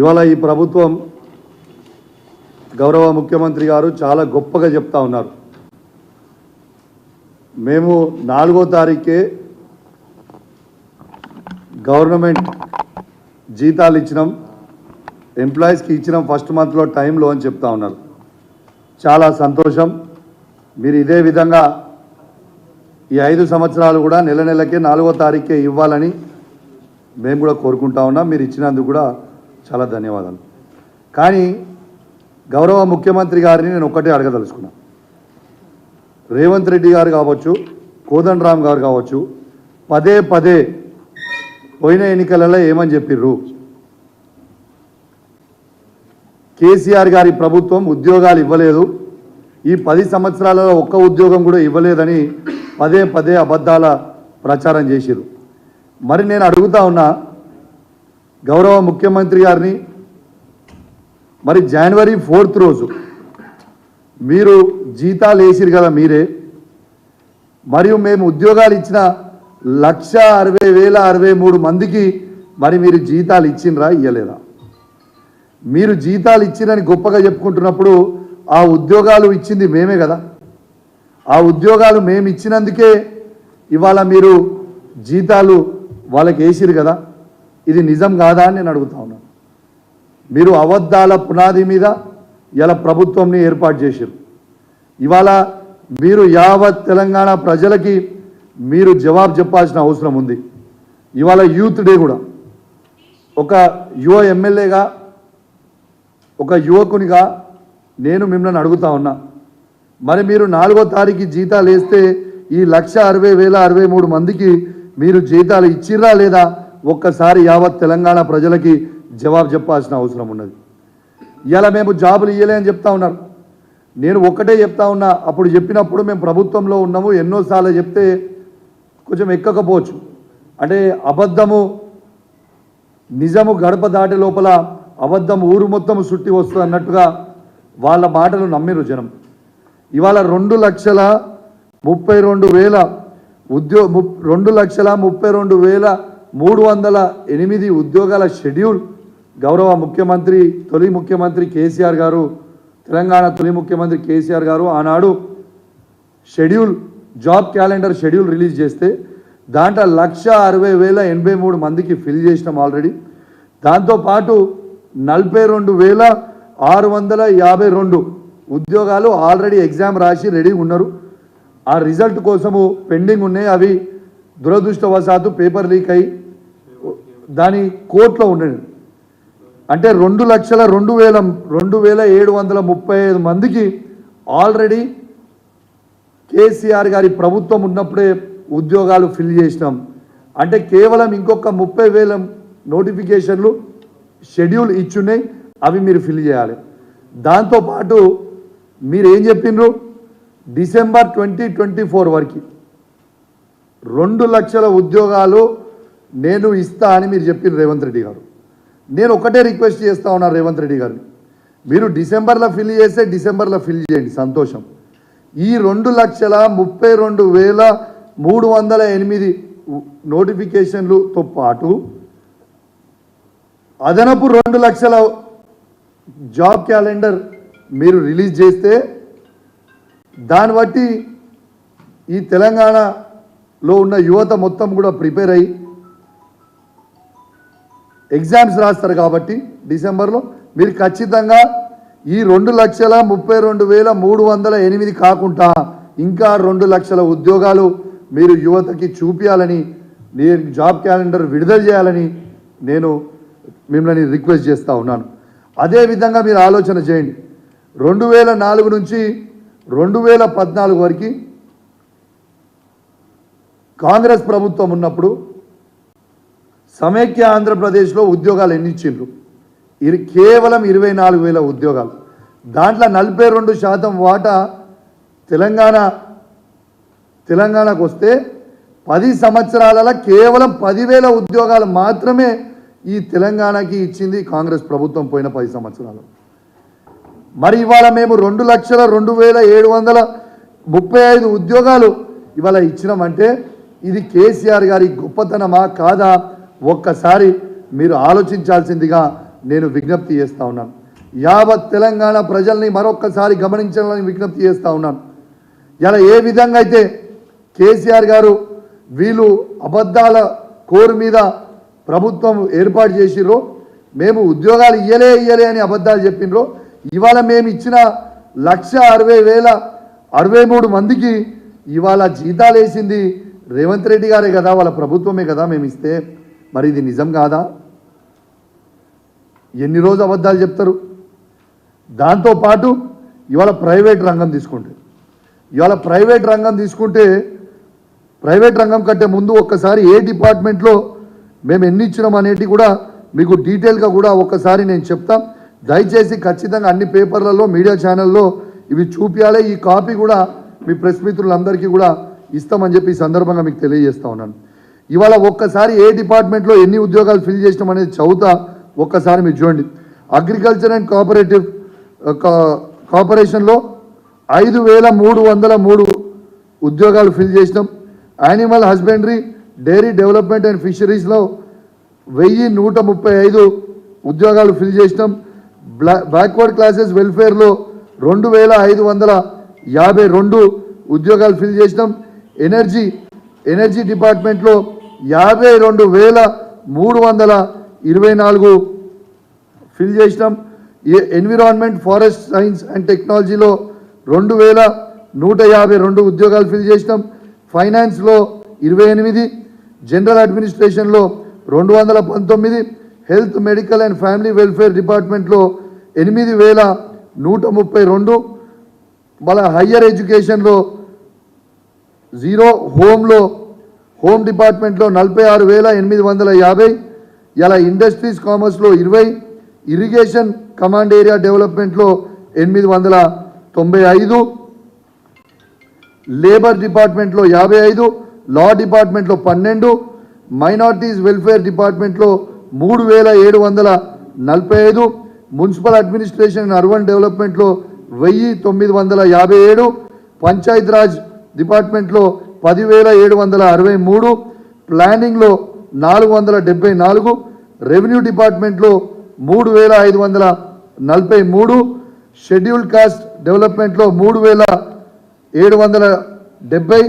ఇవాళ ఈ ప్రభుత్వం గౌరవ ముఖ్యమంత్రి గారు చాలా గొప్పగా చెప్తా ఉన్నారు. మేము 4వ తారీఖే గవర్నమెంట్ జీతాలు ఇచ్చినాం, ఎంప్లాయీస్కి ఇచ్చినాం ఫస్ట్ మంత్లో టైంలో అని చెప్తా ఉన్నారు. చాలా సంతోషం. మీరు ఇదే విధంగా ఈ 5 సంవత్సరాలు కూడా నెల నెలకే 4వ తారీఖే ఇవ్వాలని మేము కూడా కోరుకుంటా ఉన్నాం. మీరు ఇచ్చినందుకు కూడా చాలా ధన్యవాదాలు. కానీ గౌరవ ముఖ్యమంత్రి గారిని నేను ఒక్కటే అడగదలుచుకున్నా. రేవంత్ రెడ్డి గారు కావచ్చు, కోదండరామ్ గారు కావచ్చు, పదే పదే పోయిన ఎన్నికలలో ఏమని చెప్పిర్రు? కేసీఆర్ గారి ప్రభుత్వం ఉద్యోగాలు ఇవ్వలేదు, ఈ 10 సంవత్సరాలలో ఒక్క ఉద్యోగం కూడా ఇవ్వలేదని పదే పదే అబద్ధాల ప్రచారం చేసిరు. మరి నేను అడుగుతా ఉన్నా గౌరవ ముఖ్యమంత్రి గారిని, మరి జనవరి 4th రోజు మీరు జీతాలు వేసిరు కదా మీరే, మరియు మేము ఉద్యోగాలు ఇచ్చిన 1,60,063 మందికి మరి మీరు జీతాలు ఇచ్చిండ్రా ఇయ్యలేదా? మీరు జీతాలు ఇచ్చిరని గొప్పగా చెప్పుకుంటున్నప్పుడు ఆ ఉద్యోగాలు ఇచ్చింది మేమే కదా. ఆ ఉద్యోగాలు మేము ఇచ్చినందుకే ఇవాళ మీరు జీతాలు వాళ్ళకి వేసిరు కదా. ఇది నిజం కాదా అని నేను అడుగుతా ఉన్నాను. మీరు అబద్ధాల పునాది మీద ఇలా ప్రభుత్వంని ఏర్పాటు చేశారు. ఇవాళ మీరు యావత్ తెలంగాణ ప్రజలకి మీరు జవాబు చెప్పాల్సిన అవసరం ఉంది. ఇవాళ యూత్ డే కూడా ఒక యువ ఎమ్మెల్యేగా, ఒక యువకునిగా నేను మిమ్మల్ని అడుగుతా ఉన్నా. మరి మీరు 4వ తారీఖు జీతాలు వేస్తే ఈ 1,60,063 మందికి మీరు జీతాలు ఇచ్చిర్రా లేదా ఒక్కసారి యావత్ తెలంగాణ ప్రజలకి జవాబు చెప్పాల్సిన అవసరం ఉన్నది. ఇలా మేము జాబులు ఇవ్వలే అని చెప్తా ఉన్నారు. నేను ఒక్కటే చెప్తా ఉన్నా, అప్పుడు చెప్పినప్పుడు మేము ప్రభుత్వంలో ఉన్నాము, ఎన్నోసార్లు చెప్తే కొంచెం ఎక్కకపోవచ్చు. అంటే అబద్ధము నిజము గడప దాటి లోపల అబద్ధం ఊరు మొత్తం చుట్టి వస్తుంది అన్నట్టుగా వాళ్ళ మాటలు నమ్మిరు జనం. ఇవాళ 2,32,000 2,32,308 ఉద్యోగాల షెడ్యూల్ గౌరవ ముఖ్యమంత్రి, తొలి ముఖ్యమంత్రి కేసీఆర్ గారు, తెలంగాణ తొలి ముఖ్యమంత్రి కేసీఆర్ గారు ఆనాడు schedule, job calendar schedule release చేస్తే దాంట్లో 1,60,083 మందికి ఫిల్ చేసినాం ఆల్రెడీ. దాంతోపాటు 42,652 ఉద్యోగాలు ఆల్రెడీ ఎగ్జామ్ రాసి రెడీ ఉన్నారు. ఆ రిజల్ట్ కోసము పెండింగ్ ఉన్నాయి. అవి దురదృష్టవశాత్తు పేపర్ లీక్ అయ్యి దాని కోర్టులో ఉన్నాయి. అంటే 2,02,735 మందికి ఆల్రెడీ కేసీఆర్ గారి ప్రభుత్వం ఉన్నప్పుడే ఉద్యోగాలు ఫిల్ చేసినాం. అంటే కేవలం ఇంకొక 30,000 నోటిఫికేషన్లు షెడ్యూల్ ఇచ్చున్నాయి, అవి మీరు ఫిల్ చేయాలి. దాంతోపాటు మీరు ఏం చెప్పిండ్రు? డిసెంబర్ 2024 వరకు 2 లక్షల ఉద్యోగాలు నేను ఇస్తా అని మీరు చెప్పిన రేవంత్ రెడ్డి గారు. నేను ఒకటే రిక్వెస్ట్ చేస్తా ఉన్నాను రేవంత్ రెడ్డి గారిని, మీరు డిసెంబర్లో ఫిల్ చేస్తే డిసెంబర్లో ఫిల్ చేయండి, సంతోషం. ఈ 2,32,308 నోటిఫికేషన్లతో పాటు అదనపు 2 లక్షల జాబ్ క్యాలెండర్ మీరు రిలీజ్ చేస్తే దాన్ని బట్టి ఈ తెలంగాణలో ఉన్న యువత మొత్తం కూడా ప్రిపేర్ అయ్యి ఎగ్జామ్స్ రాస్తారు. కాబట్టి డిసెంబర్లో మీరు ఖచ్చితంగా ఈ 2,32,308 కాకుండా ఇంకా 2 లక్షల ఉద్యోగాలు మీరు యువతకి చూపించాలని, నేను జాబ్ క్యాలెండర్ విడుదల చేయాలని నేను మిమ్మల్ని రిక్వెస్ట్ చేస్తూ ఉన్నాను. అదేవిధంగా మీరు ఆలోచన చేయండి. 2004 నుంచి 2014 వరకు కాంగ్రెస్ ప్రభుత్వం ఉన్నప్పుడు సమైక్య ఆంధ్రప్రదేశ్లో ఉద్యోగాలు ఎన్ని ఇచ్చిండ్రు? ఇది కేవలం 24,000 ఉద్యోగాలు. దాంట్లో 42% వాటా తెలంగాణకు వస్తే 10 సంవత్సరాలలో కేవలం 10,000 ఉద్యోగాలు మాత్రమే ఈ తెలంగాణకి ఇచ్చింది కాంగ్రెస్ ప్రభుత్వం పోయిన 10 సంవత్సరాలు. మరి ఇవాళ మేము 2,02,735 ఉద్యోగాలు ఇవాళ ఇచ్చినామంటే ఇది కేసీఆర్ గారి గొప్పతనమా కాదా ఒక్కసారి మీరు ఆలోచించాల్సిందిగా నేను విజ్ఞప్తి చేస్తూ ఉన్నాను. యావత్ తెలంగాణ ప్రజల్ని మరొక్కసారి గమనించాలని విజ్ఞప్తి చేస్తూ ఉన్నాను. ఇలా ఏ విధంగా అయితే కేసీఆర్ గారు వీళ్ళు అబద్ధాల కోరు మీద ప్రభుత్వం ఏర్పాటు చేసిర్రో, మేము ఉద్యోగాలు ఇయ్యలే అని అబద్ధాలు చెప్పినరో, ఇవాళ మేము ఇచ్చిన 1,60,063 మందికి ఇవాళ జీతాలు వేసింది రేవంత్ రెడ్డి గారే కదా, వాళ్ళ ప్రభుత్వమే కదా మేము ఇస్తే. మరి ఇది నిజం కాదా? ఎన్ని రోజు అబద్ధాలు చెప్తారు? దాంతోపాటు ఇవాళ ప్రైవేట్ రంగం తీసుకుంటే ప్రైవేట్ రంగం కంటే ముందు ఒక్కసారి ఏ డిపార్ట్మెంట్లో మేము ఎన్ని ఇచ్చినాం అనేది కూడా మీకు డీటెయిల్గా కూడా ఒక్కసారి నేను చెప్తాం. దయచేసి ఖచ్చితంగా అన్ని పేపర్లలో మీడియా ఛానల్లో ఇవి చూపించాలి. ఈ కాపీ కూడా మీ ప్రెస్ మిత్రులందరికీ కూడా ఇస్తామని చెప్పి ఈ సందర్భంగా మీకు తెలియజేస్తా ఉన్నాను. ఇవాళ ఒక్కసారి ఏ డిపార్ట్మెంట్లో ఎన్ని ఉద్యోగాలు ఫిల్ చేసినాం అనేది చదువుతా, ఒక్కసారి మీరు చూడండి. అగ్రికల్చర్ అండ్ కార్పొరేషన్లో 5,303 ఉద్యోగాలు ఫిల్ చేసినాం. Animal husbandry, dairy development and ఫిషరీస్లో 1,135 ఉద్యోగాలు ఫిల్ చేసినాం. బ్యాక్వర్డ్ క్లాసెస్ వెల్ఫేర్లో 2,552 ఉద్యోగాలు ఫిల్ చేసినాం. ఎనర్జీ డిపార్ట్మెంట్లో 52,324 ఫిల్ చేసినాం. ఎన్విరాన్మెంట్, ఫారెస్ట్ సైన్స్ అండ్ టెక్నాలజీలో 2,152 ఉద్యోగాలు ఫిల్ చేసినాం. ఫైనాన్స్లో 28, జనరల్ అడ్మినిస్ట్రేషన్లో 219, health, medical and family welfare డిపార్ట్మెంట్లో 8,132, మళ్ళీ హయ్యర్ ఎడ్యుకేషన్లో 0, హోమ్ డిపార్ట్మెంట్లో 46,850, ఇలా ఇండస్ట్రీస్ కామర్స్లో 20, ఇరిగేషన్ కమాండ్ ఏరియా డెవలప్మెంట్లో 895, లేబర్ డిపార్ట్మెంట్లో 55, లా డిపార్ట్మెంట్లో 12, మైనారిటీస్ వెల్ఫేర్ డిపార్ట్మెంట్లో 3,745, మున్సిపల్ అడ్మినిస్ట్రేషన్ అండ్ అర్బన్ డెవలప్మెంట్లో 1,957, పంచాయత్ రాజ్ డిపార్ట్మెంట్లో 10,763, ప్లానింగ్లో 474, రెవెన్యూ డిపార్ట్మెంట్లో 3,543, షెడ్యూల్డ్ కాస్ట్ డెవలప్మెంట్లో 3,770,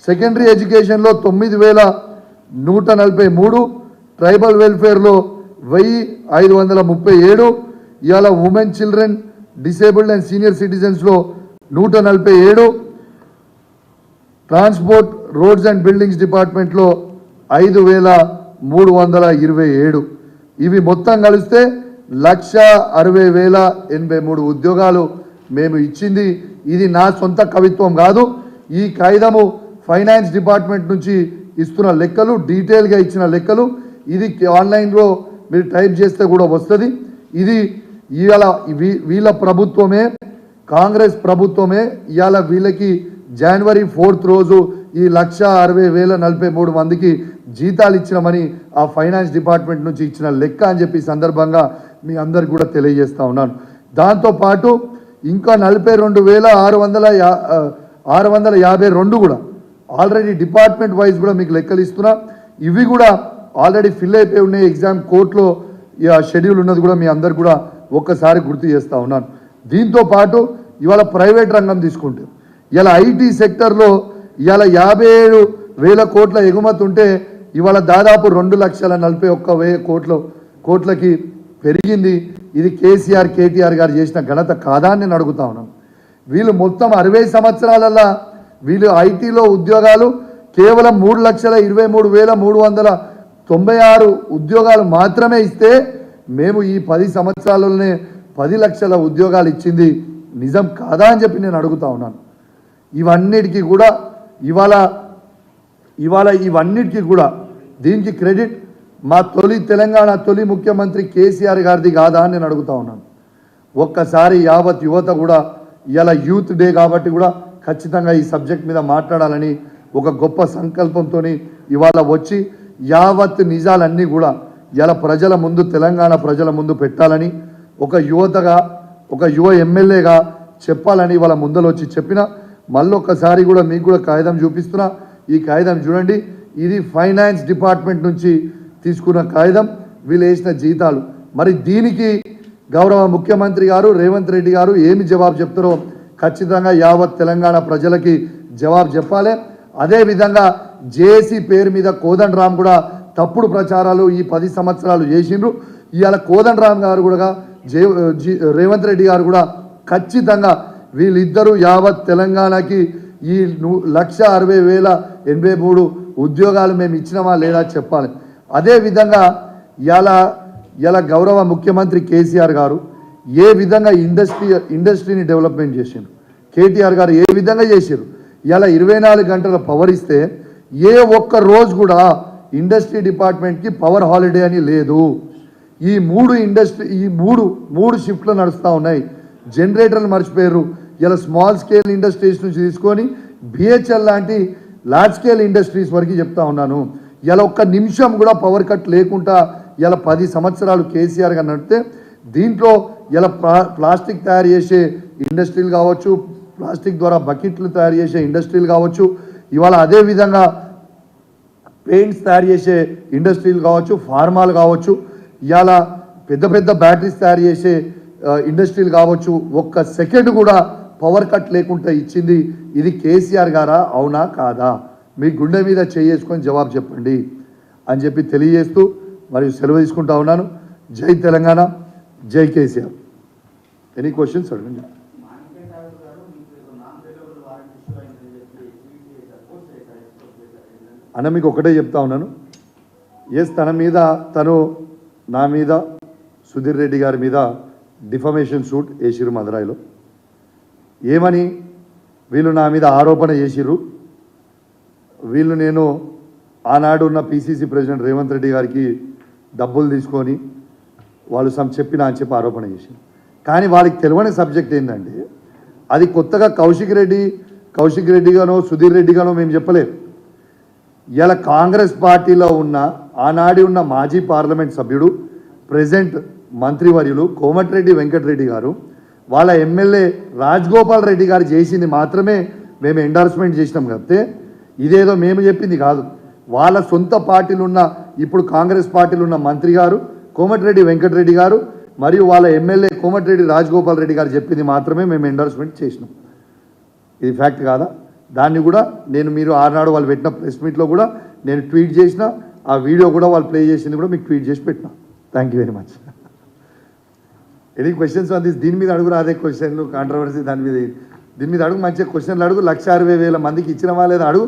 సెకండరీ ఎడ్యుకేషన్లో 9,143, ట్రైబల్ వెల్ఫేర్లో 1,537, ఇవాళ women, children, disabled and senior సిటిజన్స్లో 147, ట్రాన్స్పోర్ట్, రోడ్స్ అండ్ బిల్డింగ్స్ డిపార్ట్మెంట్లో 5,327. ఇవి మొత్తం కలిస్తే 1,60,083 ఉద్యోగాలు మేము ఇచ్చింది. ఇది నా సొంత కవిత్వం కాదు. ఈ కాగితము ఫైనాన్స్ డిపార్ట్మెంట్ నుంచి ఇస్తున్న లెక్కలు, డీటెయిల్గా ఇచ్చిన లెక్కలు. ఇది ఆన్లైన్లో మీరు టైప్ చేస్తే కూడా వస్తుంది. ఇది ఇవాళ వీళ్ళ ప్రభుత్వమే, కాంగ్రెస్ ప్రభుత్వమే ఇవాళ వీళ్ళకి జనవరి 4th రోజు ఈ 1,60,043 మందికి జీతాలు ఇచ్చినామని ఆ ఫైనాన్స్ డిపార్ట్మెంట్ నుంచి ఇచ్చిన లెక్క అని చెప్పి సందర్భంగా మీ అందరికి కూడా తెలియజేస్తా ఉన్నాను. దాంతోపాటు ఇంకా 42,652 కూడా ఆల్రెడీ డిపార్ట్మెంట్ వైజ్ కూడా మీకు లెక్కలు ఇస్తున్నా. ఇవి కూడా ఆల్రెడీ ఫిల్ అయిపోయి ఉన్నాయి. ఎగ్జామ్ కోర్టులో షెడ్యూల్ ఉన్నది కూడా మీ అందరు కూడా ఒక్కసారి గుర్తు చేస్తూ ఉన్నాను. దీంతో పాటు ఇవాళ ప్రైవేట్ రంగం తీసుకుంటే ఇలా ఐటీ సెక్టర్లో ఇవాళ 57,000 కోట్ల ఎగుమతి ఉంటే ఇవాళ దాదాపు 2,41,000 కోట్లకి పెరిగింది. ఇది కేసీఆర్, కేటీఆర్ గారు చేసిన ఘనత కాదా అని నేను అడుగుతా ఉన్నాను. వీళ్ళు మొత్తం 60 సంవత్సరాలల్లో వీళ్ళు ఐటీలో ఉద్యోగాలు కేవలం 3,23,396 ఉద్యోగాలు మాత్రమే ఇస్తే మేము ఈ 10 సంవత్సరాలలోనే 10 లక్షల ఉద్యోగాలు ఇచ్చింది నిజం కాదా అని చెప్పి నేను అడుగుతా ఉన్నాను. ఇవన్నిటికీ కూడా ఇవాళ ఇవన్నిటికీ కూడా దీనికి క్రెడిట్ మా తెలంగాణ తొలి ముఖ్యమంత్రి కేసీఆర్ గారిది కాదా అని నేను అడుగుతా ఉన్నాను. ఒక్కసారి యావత్ యువత కూడా ఇవాళ యూత్ డే కాబట్టి కూడా ఖచ్చితంగా ఈ సబ్జెక్ట్ మీద మాట్లాడాలని ఒక గొప్ప సంకల్పంతో ఇవాళ వచ్చి యావత్ నిజాలన్నీ కూడా ఇలా ప్రజల ముందు, తెలంగాణ ప్రజల ముందు పెట్టాలని ఒక యువతగా, ఒక యువ ఎమ్మెల్యేగా చెప్పాలని వాళ్ళ ముందర వచ్చి చెప్పిన. మళ్ళొక్కసారి కూడా మీకు కూడా కాగితం చూపిస్తున్నా. ఈ కాగితం చూడండి, ఇది ఫైనాన్స్ డిపార్ట్మెంట్ నుంచి తీసుకున్న కాగితం. వీళ్ళు వేసిన జీతాలు. మరి దీనికి గౌరవ ముఖ్యమంత్రి గారు రేవంత్ రెడ్డి గారు ఏమి జవాబు చెప్తారో ఖచ్చితంగా యావత్ తెలంగాణ ప్రజలకి జవాబు చెప్పాలి. అదేవిధంగా జేఏసీ పేరు మీద కోదండరామ్ కూడా తప్పుడు ప్రచారాలు ఈ 10 సంవత్సరాలు చేసిండ్రు. ఇవాళ కోదండరామ్ గారు కూడా రేవంత్ రెడ్డి గారు కూడా ఖచ్చితంగా వీళ్ళిద్దరూ యావత్ తెలంగాణకి ఈ 1,60,083 ఉద్యోగాలు మేము ఇచ్చినామా లేదా చెప్పాలి. అదేవిధంగా ఇలా గౌరవ ముఖ్యమంత్రి కేసీఆర్ గారు ఏ విధంగా ఇండస్ట్రీని డెవలప్మెంట్ చేసిండ్రు, కేటీఆర్ గారు ఏ విధంగా చేశారు. ఇలా 24 గంటల పవర్ ఇస్తే ఏ ఒక్క రోజు కూడా ఇండస్ట్రీ డిపార్ట్మెంట్కి పవర్ హాలిడే అని లేదు. ఈ మూడు షిఫ్ట్లు నడుస్తూ ఉన్నాయి. జనరేటర్లు మర్చిపోయారు. ఇలా స్మాల్ స్కేల్ ఇండస్ట్రీస్ నుంచి తీసుకొని బిహెచ్ఎల్ లాంటి లార్జ్ స్కేల్ ఇండస్ట్రీస్ వరకు చెప్తా ఉన్నాను. ఇలా ఒక్క నిమిషం కూడా పవర్ కట్ లేకుండా ఇలా 10 సంవత్సరాలు కేసీఆర్ గారు నడితే దీంట్లో ఇలా ప్లాస్టిక్ తయారు చేసే ఇండస్ట్రీలు కావచ్చు, ప్లాస్టిక్ ద్వారా బకెట్లు తయారు చేసే ఇండస్ట్రీలు కావచ్చు, ఇవాళ అదేవిధంగా పెయింట్స్ తయారు చేసే ఇండస్ట్రీలు కావచ్చు, ఫార్మాలు కావచ్చు, ఇవాళ పెద్ద పెద్ద బ్యాటరీస్ తయారు చేసే ఇండస్ట్రీలు కావచ్చు. ఒక్క సెకండ్ కూడా పవర్ కట్ లేకుండా ఇచ్చింది ఇది కేసీఆర్ గారా అవునా కాదా? మీ గుండె మీద చేసుకొని జవాబు చెప్పండి అని చెప్పి తెలియజేస్తూ మరియు సెలవు తీసుకుంటా ఉన్నాను. జై తెలంగాణ, జై కేసీఆర్. ఎనీ క్వశ్చన్స్ అడగండి. అన్న మీకు ఒకటే చెప్తా ఉన్నాను. నా మీద సుధీర్ రెడ్డి గారి మీద డిఫమేషన్ సూట్ వేసిరు మదురైలో. ఏమని వీళ్ళు నా మీద ఆరోపణ చేసిర్రు. వీళ్ళు నేను ఆనాడు ఉన్న పిసిసి ప్రెసిడెంట్ రేవంత్ రెడ్డి గారికి డబ్బులు తీసుకొని వాళ్ళు చెప్పిన అని చెప్పి ఆరోపణ చేసింది. కానీ వాళ్ళకి తెలియని సబ్జెక్ట్ ఏంటంటే అది కొత్తగా కౌశిక్ రెడ్డి గానో సుధీర్ రెడ్డి గానో మేము చెప్పలేదు. ఇలా కాంగ్రెస్ పార్టీలో ఉన్న ఆనాడి ఉన్న మాజీ పార్లమెంట్ సభ్యుడు ప్రెజెంట్ మంత్రివర్యులు కోమటిరెడ్డి వెంకటరెడ్డి గారు వాళ్ళ ఎమ్మెల్యే రాజగోపాల్ రెడ్డి గారు చేసింది మాత్రమే మేము ఎండార్స్మెంట్ చేసినాం. కాబట్టి ఇదేదో మేము చెప్పింది కాదు. వాళ్ళ సొంత పార్టీలు ఉన్న ఇప్పుడు కాంగ్రెస్ పార్టీలు ఉన్న మంత్రి గారు కోమటిరెడ్డి వెంకటరెడ్డి గారు మరియు వాళ్ళ ఎమ్మెల్యే కోమటిరెడ్డి రాజగోపాల్ రెడ్డి గారు చెప్పింది మాత్రమే మేము ఎండార్స్మెంట్ చేసినాం. ఇది ఫ్యాక్ట్ కాదా? దాన్ని కూడా మీరు ఆనాడు వాళ్ళు పెట్టిన ప్రెస్ మీట్లో కూడా నేను ట్వీట్ చేసిన ఆ వీడియో కూడా వాళ్ళు ప్లే చేసింది కూడా మీకు ట్వీట్ చేసి పెట్టిన. Thank you very much. Any questions on this? దీని మీద అడుగురా, అదే క్వశ్చన్లు కాంట్రవర్సీ దీని మీద అడుగు, మంచిగా క్వశ్చన్లు అడుగు. 1,60,000 మందికి ఇచ్చినవా లేదా అడుగు.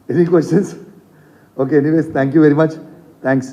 Any questions? Okay, anyways thank you very much. Thanks.